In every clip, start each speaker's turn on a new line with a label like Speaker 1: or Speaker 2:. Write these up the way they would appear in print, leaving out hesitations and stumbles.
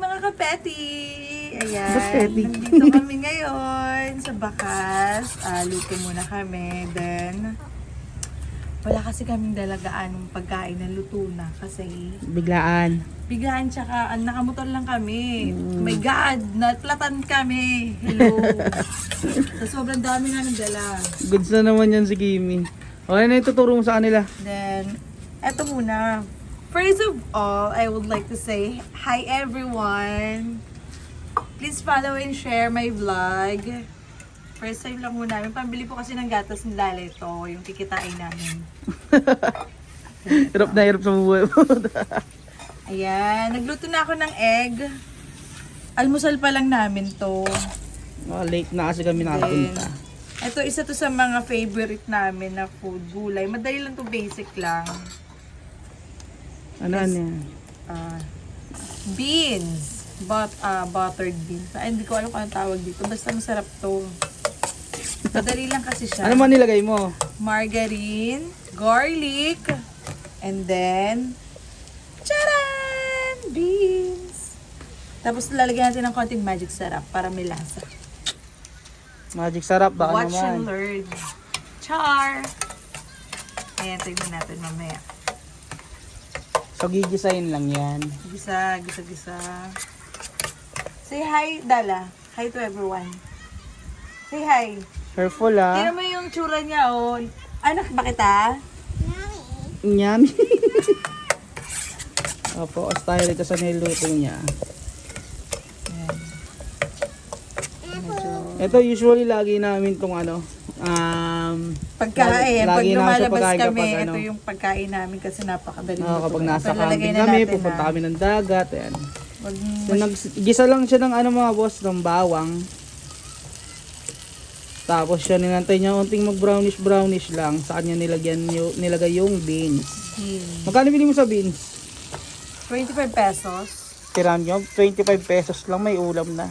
Speaker 1: mga kapeti! Ayan,
Speaker 2: Kapeti.
Speaker 1: nandito kami ngayon sa bakas. Luto muna kami. Then, wala kasi kaming dalagaan ng pagkain na luto na kasi
Speaker 2: Biglaan.
Speaker 1: biglaan tsaka nakamotor lang kami. Oh my God! Naplatan kami! Hello! So, sobrang dami namin dala.
Speaker 2: Goods na naman yan si Kimi. Okay na ituturo mo sa kanila.
Speaker 1: Then, eto muna. First of all, I would like to say, hi everyone! Please follow and share my vlog. First time lang muna namin. Pambili po kasi ng gatas ni Lala ito, yung kikitain namin.
Speaker 2: Hirap na hirap sa buhay mo.
Speaker 1: Ayan, nagluto na ako ng egg. Almusal pa lang namin to.
Speaker 2: Late na kasi kami nakapunta.
Speaker 1: Ito, isa to sa mga favorite namin na food, gulay. Madali lang to, basic lang.
Speaker 2: Ano yan?
Speaker 1: Beans. Buttered beans. Ay, hindi ko alam kung anong tawag dito. Basta masarap to. Madali lang kasi siya.
Speaker 2: Ano man nilagay mo?
Speaker 1: Margarine, garlic, and then, charan! Beans. Tapos lalagyan natin ng konting magic sarap para may lasa.
Speaker 2: Magic sarap baka
Speaker 1: Watch and
Speaker 2: naman.
Speaker 1: learn. Char! Ayan, tignan natin mamaya.
Speaker 2: So gigisayin lang yan.
Speaker 1: Gisa. Say hi, Dala. Hi to everyone. Say hi.
Speaker 2: Careful
Speaker 1: Tingnan mo yung tsura niya, oh. Anak ba kita?
Speaker 2: Yan. Opo, as tayo rito sa niluto niya. Ito usually lagi namin tong
Speaker 1: Pagkain. Pag
Speaker 2: lagi namin sa
Speaker 1: lumalabas
Speaker 2: pagkain
Speaker 1: kami,
Speaker 2: kapag
Speaker 1: ito yung pagkain namin kasi napakadali.
Speaker 2: kapag nasa camping kami, pupunta kami ng dagat, ayan.
Speaker 1: Wag
Speaker 2: So, gisa lang siya ng mga boss, ng bawang. Tapos siya ninantay niya unting mag brownish lang. Sa kanya nilagay yung beans. Magkano bili mo sa beans?
Speaker 1: 25 pesos.
Speaker 2: Tiram nyo, 25 pesos lang, may ulam na.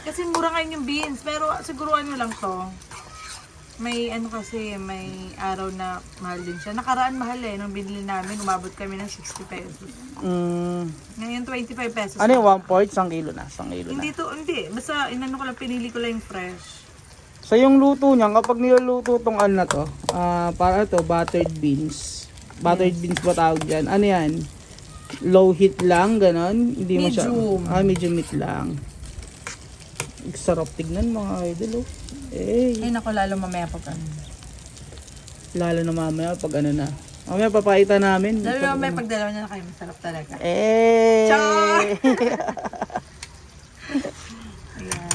Speaker 1: Kasi mura ngayon yung beans. Pero siguro ano lang to. May may araw na mahal din siya. Nakaraan mahal nung binili namin, umabot kami ng 60 pesos. Ngayon 25 pesos.
Speaker 2: Ano yung 1/4? 1 kilo na. 1 kilo na.
Speaker 1: Hindi. Basta pinili ko lang yung fresh.
Speaker 2: So yung luto niya, kapag niluluto tong na to, para ito, buttered beans. Buttered beans ba tawag dyan? Ano yan? Low heat lang, ganon? Hindi
Speaker 1: Medium.
Speaker 2: Medium heat lang. Sarap tignan mga idol, oh.
Speaker 1: Ay naku, lalo mamaya pag ano.
Speaker 2: Lalo na mamaya pag ano na. Mamaya papakita namin.
Speaker 1: Lalo na mamaya pag dalawa niya na kayo, masarap talaga.
Speaker 2: Char!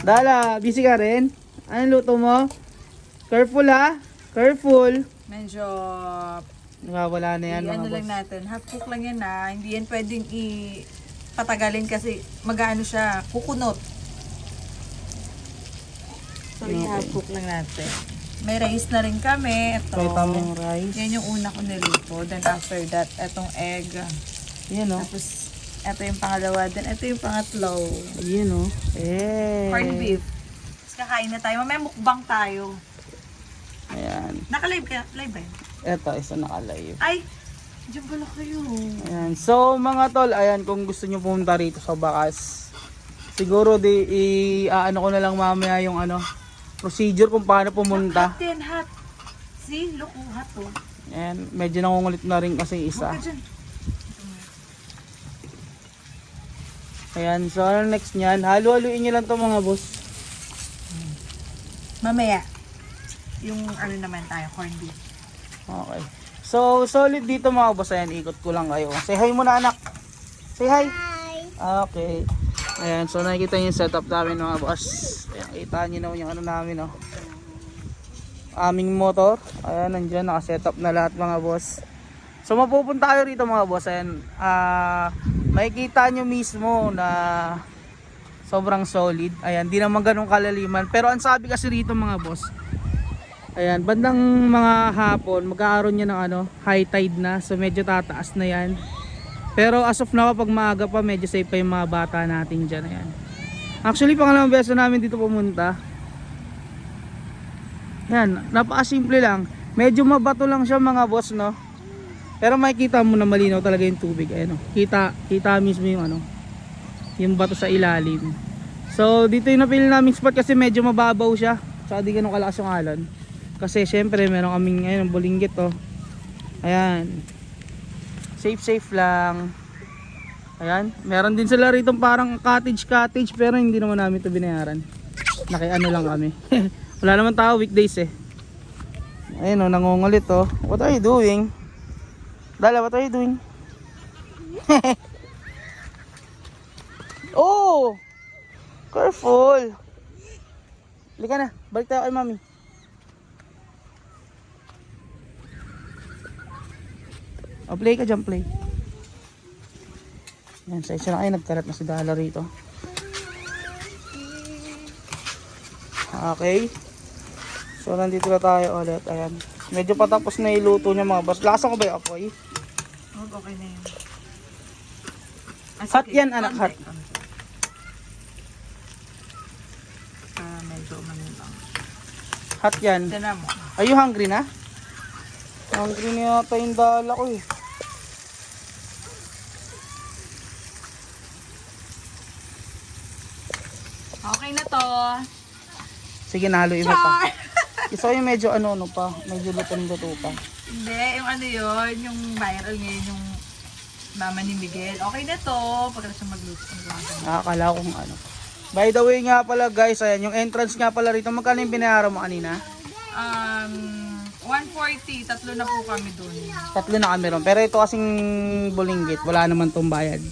Speaker 2: Dala, busy ka rin? Anong luto mo? Careful ha? Careful.
Speaker 1: Medyo
Speaker 2: Nawawala na yan
Speaker 1: ano
Speaker 2: mga
Speaker 1: lang
Speaker 2: boss.
Speaker 1: natin. Half cook lang yan na. Hindi yan pwedeng patagalin kasi mag-ano siya, kukunot. So, half cook lang natin. May rice na rin kami. Ito.
Speaker 2: May tamang rice.
Speaker 1: Yan yung una ko niluto. Then after that, etong egg.
Speaker 2: Yan o.
Speaker 1: Tapos, ito yung pangalawa. Then ito yung pangatlo.
Speaker 2: Yan o.
Speaker 1: Corned beef. Tapos kakain na tayo. Mamaya mukbang tayo.
Speaker 2: Ayan.
Speaker 1: Naka-live ka? Live ba yun?
Speaker 2: Eto, isa nakalive.
Speaker 1: Ay! Diyan pala kayo.
Speaker 2: Ayan. So mga tol, ayan, kung gusto nyo pumunta rito sa Bakas, siguro ano ko na lang mamaya yung procedure kung paano pumunta.
Speaker 1: Hot yan, hot. See? Look, hot oh.
Speaker 2: Ayan, medyo nangungulit na rin kasi isa.
Speaker 1: Huwag ka dyan.
Speaker 2: Ayan, so ano next nyan? Halu-haluin nyo lang to mga boss.
Speaker 1: Mamaya. Yung naman tayo, corned beef.
Speaker 2: Okay. So, solid dito mga boss. Ayan, ikot ko lang kayo. Say hi muna anak. Say hi. Hi. Okay. Ayan, so nakikita nyo yung setup namin mga boss. Ayan, kita nyo na yung namin, oh. Aming motor. Ayan, nandyan, nakasetup na lahat mga boss. So, mapupunta kayo rito mga boss. Ayan, makikita nyo mismo na sobrang solid. Ayan, di naman ganun kalaliman. Pero ang sabi kasi rito mga boss, ayan, bandang mga hapon, magkakaroon niya ng high tide na. So medyo tataas na yan. Pero as of now, pag maaga pa, medyo safe pa yung mga bata natin dyan. Ayan. Actually, pangalawang beso namin dito pumunta. Ayan, napakasimple lang. Medyo mabato lang siya mga boss, no? Pero makikita mo na malinaw talaga yung tubig. Ayan, no? Kita mismo yung yung bato sa ilalim. So dito yung napili naming spot kasi medyo mababaw siya. Tsaka di ganun kalakas yung alon. Kasi syempre meron kaming ayun, bulinggit oh. Ayan. Safe lang. Ayan. Meron din sila rito parang cottage pero hindi naman namin ito binayaran. Nakiano lang kami. Wala naman tao weekdays eh. Ayun oh, nangungulit oh. What are you doing? Dala, what are you doing? Oh! Careful! Halika na, balik tayo kay mami. O, play ka dyan, play. Yan, sa isa na kayo, nagkarat na si Dala rito. Okay. So, nandito na tayo ulit. Ayan. Medyo patapos na iluto niya mga boss. Lakasan ko ba yung apoy?
Speaker 1: Okay na yun.
Speaker 2: Hot yan, anak, hot.
Speaker 1: Medyo manilang.
Speaker 2: Hot yan.
Speaker 1: Tinan mo.
Speaker 2: Are you hungry na? Hungry na yata yung Dala ko eh.
Speaker 1: Okay na to.
Speaker 2: Sige, nahaluin mo pa.
Speaker 1: Char!
Speaker 2: Gusto ko yung medyo ano pa, medyo lutong-luto pa.
Speaker 1: Hindi, yung ano yun, yung viral ngayon, yung mama ni Miguel. Okay na to. Pagkatapos siya magluto.
Speaker 2: Nakakala ko kung ano. By the way nga pala guys, ayan, yung entrance nga pala rito, magkano yung binayaran mo kanina?
Speaker 1: 140. Tatlo na po kami dun.
Speaker 2: Tatlo na kami ron. Pero ito kasing bulinggit, wala naman tong bayad.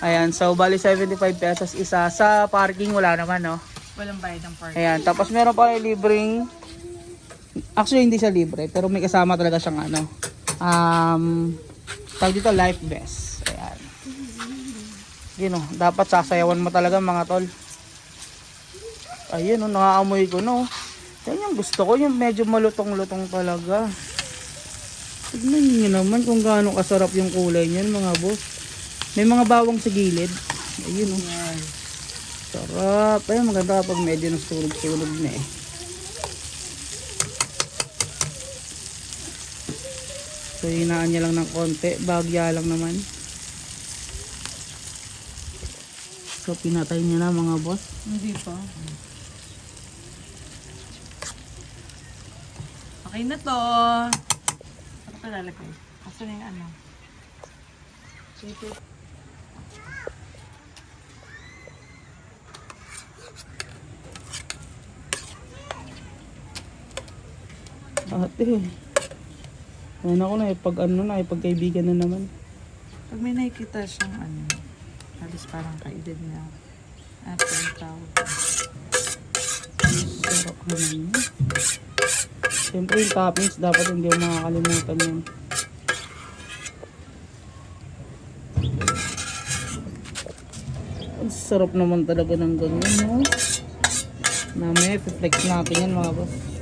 Speaker 2: Ayan, so bali 75 pesos isa. Sa parking wala naman, no?
Speaker 1: Walang bayad ng park.
Speaker 2: Ayan, tapos meron pa rin libreng, actually hindi siya libre, pero may kasama talaga siyang ano, tawag dito, life vest. Ayan. Yun o, dapat sasayawan mo talaga mga tol. Ayun o, nakaamoy ko no. Yan yung gusto ko, yung medyo malutong-lutong talaga. Tignan niyo naman kung gaano kasarap yung kulay niyan mga boss. May mga bawang sa gilid. Ayun o. Sarap. Ayun, maganda kapag medyo nasunog-sunog na eh. So, hinaan niya lang ng konti. Bagya lang naman. So, pinatay niya na mga boss.
Speaker 1: Hindi pa. Okay na to. Ano pa lalagay? Asa na yung ano? Sipit.
Speaker 2: Ate. Ayun ako na, pag ano na, pagkaibigan na naman.
Speaker 1: Pag may nakikita siyang ano, halos parang kaedad na. Ito yung tawag.
Speaker 2: Sarap naman yun. Siyempre yung toppings, dapat hindi mo makakalimutan yun. Ang sarap naman talaga ng ganyan, no? Mamaya, flex natin yan mga boss.